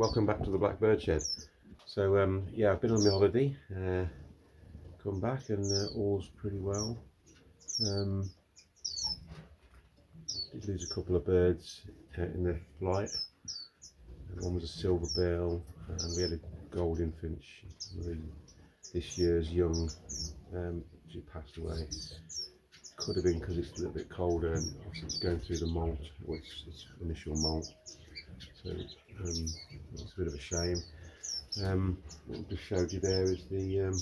welcome back to the Blackbird Shed. So yeah, I've been on my holiday, come back and all's pretty well. Did lose a couple of birds in the flight. One was a silver bill and we had a golden finch, this year's young. She passed away. Could have been because it's a little bit colder and obviously it's going through the molt, or its initial molt. So it's a bit of a shame. What I just showed you there is the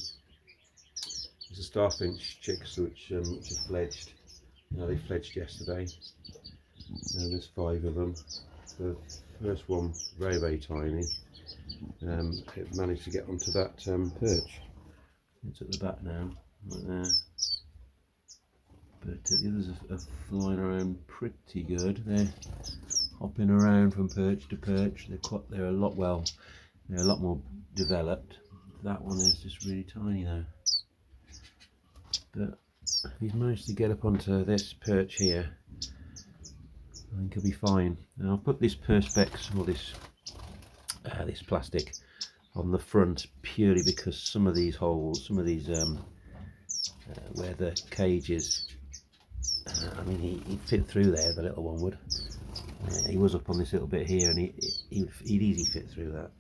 starfinch chicks which have fledged. They fledged yesterday. There's 5 of them. The first one, very tiny. It managed to get onto that perch. It's at the back now, right there. But the others are flying around pretty good. They're hopping around from perch to perch. They're a lot more developed. That one is just really tiny though. But he's managed to get up onto this perch here. I think he'll be fine. Now I'll put this perspex, or this plastic, on the front purely because some of these holes, where the cage is. I mean, he'd fit through there, the little one would. He was up on this little bit here and he'd easily fit through that.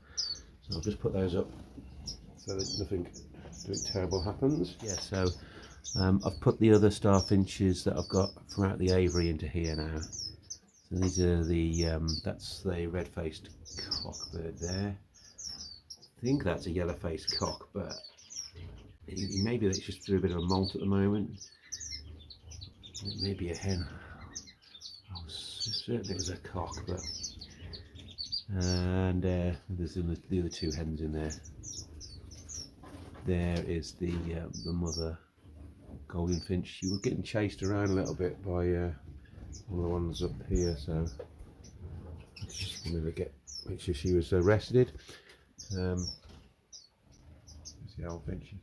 So I'll just put those up so that nothing terrible happens. Yeah, so I've put the other starfinches that I've got from out the aviary into here now. So these are that's the red-faced cockbird there. I think that's a yellow-faced cock, but maybe it's just through a bit of a molt at the moment. It may be a hen. Oh, certainly it's a cock, but and there's the other 2 hens in there. There is the mother golden finch. She was getting chased around a little bit by one of the ones up here, so I just wanted to make sure she was rested. There's the old finches.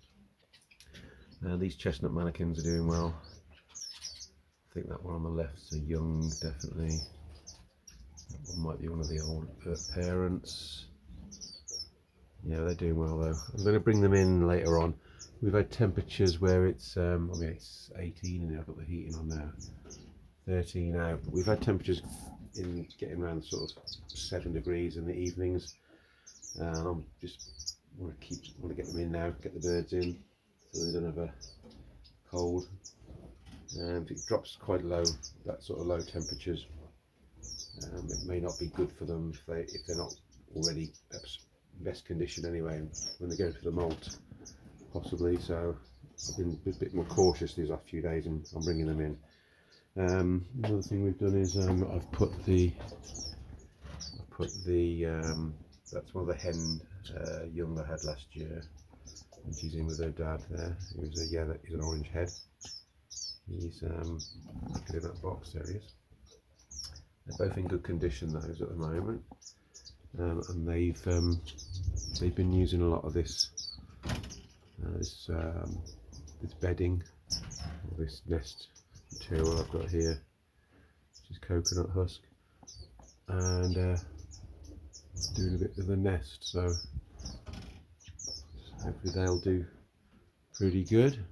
These chestnut mannequins are doing well. I think that one on the left's a young, definitely. That one might be one of the old parents. Yeah, they're doing well though. I'm going to bring them in later on. We've had temperatures where it's, I mean it's 18 and I've got the heating on now. 13 out. But we've had temperatures getting around sort of 7 degrees in the evenings. And I'm just want to get them in now, get the birds in, so they don't have a cold. If it drops quite low, that sort of low temperatures, it may not be good for them if they're not already perhaps best condition anyway, when they go to the molt, possibly. So I've been a bit more cautious these last few days and I'm bringing them in. Another thing we've done is I've put the that's one of the hen young I had last year, and she's in with her dad there. He's an orange head. He's looking in that box. There he is. They're both in good condition, those at the moment, and they've been using a lot of this bedding, or this nest material I've got here, which is coconut husk, and doing a bit of the nest. So hopefully they'll do pretty good.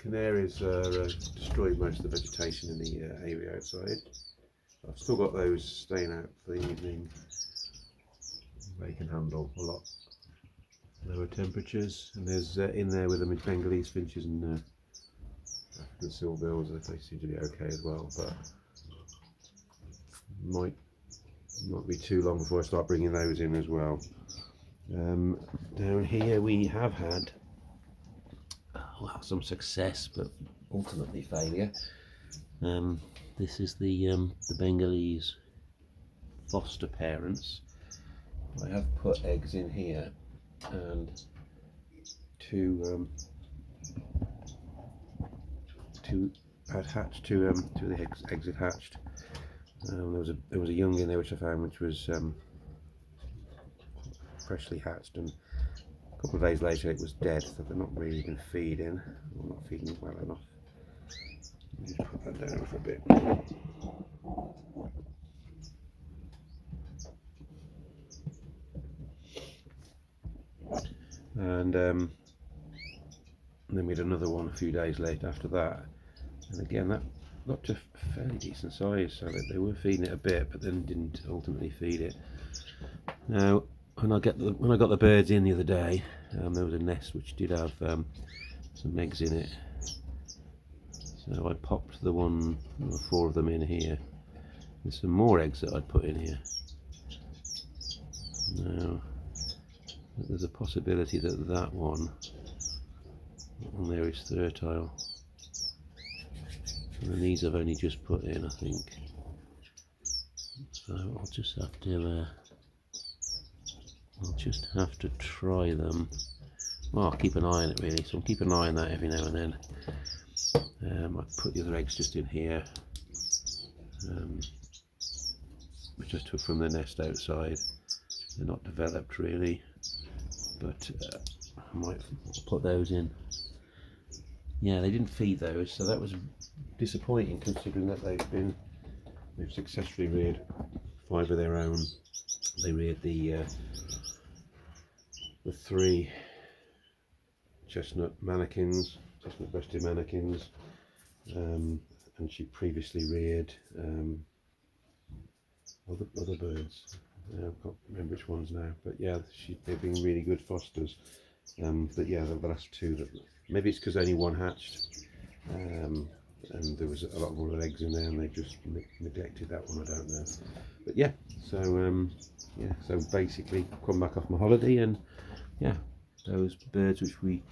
Canaries destroyed most of the vegetation in the area outside. I've still got those staying out for the evening. They can handle a lot lower temperatures, and there's in there with them is Bengalese finches and African silverbills. They seem to be okay as well, but might not be too long before I start bringing those in as well. Down here we have had some success, but ultimately failure. This is the Bengalese foster parents. I have put eggs in here, and two had hatched. Two of the eggs had hatched. There was a young in there which I found, which was freshly hatched, and a couple of days later it was dead, so they're not really been feeding, or not feeding well enough. Let me just put that down for a bit. and then we had another one a few days later after that, and again that got to a fairly decent size, so that they were feeding it a bit, but then didn't ultimately feed it. Now, when I got the birds in the other day, there was a nest which did have some eggs in it. So I popped the 4 of them in here. There's some more eggs that I'd put in here. Now, there's a possibility that that one on there is fertile. And these I've only just put in, I think. So I'll just have to try them. Well, I'll keep an eye on it really, so I'll keep an eye on that every now and then. I put the other eggs just in here, which I took from the nest outside. They're not developed really, but I might put those in. Yeah, they didn't feed those, so that was disappointing considering that they've successfully reared 5 of their own. They reared the 3 chestnut breasted manakins, and she previously reared other birds. I can't remember which ones now, but yeah, they've been really good fosters. But yeah, the last 2, that maybe it's because only one hatched, and there was a lot more eggs in there, and they just neglected that one. I don't know, but yeah. So so basically, come back off my holiday, and yeah, those birds which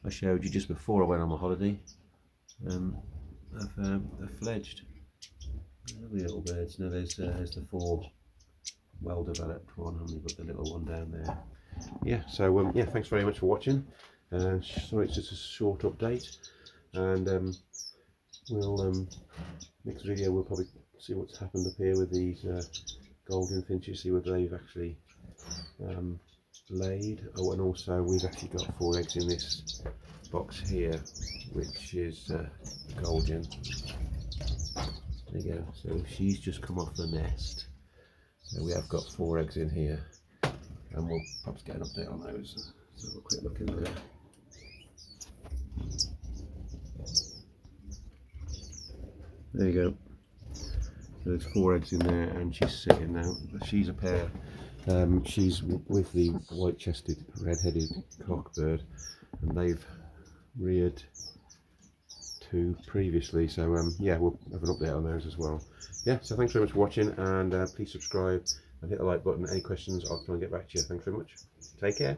I showed you just before I went on my holiday, have fledged. Lovely little birds. Now there's the 4 well developed one, and we've got the little one down there. Yeah, so yeah, thanks very much for watching. Sorry it's just a short update, and we'll next video we'll probably see what's happened up here with these golden finches, see whether they've actually laid. Oh, and also we've actually got 4 eggs in this box here, which is Gouldian. There you go. So she's just come off the nest. So we have got 4 eggs in here, and we'll perhaps get an update on those. So have a quick look in there. There you go. So there's 4 eggs in there, and she's sitting now. She's a pair. She's with the white-chested, red-headed cockbird, and they've reared 2 previously. So yeah, we'll have an update on those as well. Yeah, so thanks very much for watching, and please subscribe and hit the like button. Any questions, I'll try and get back to you. Thanks very much. Take care.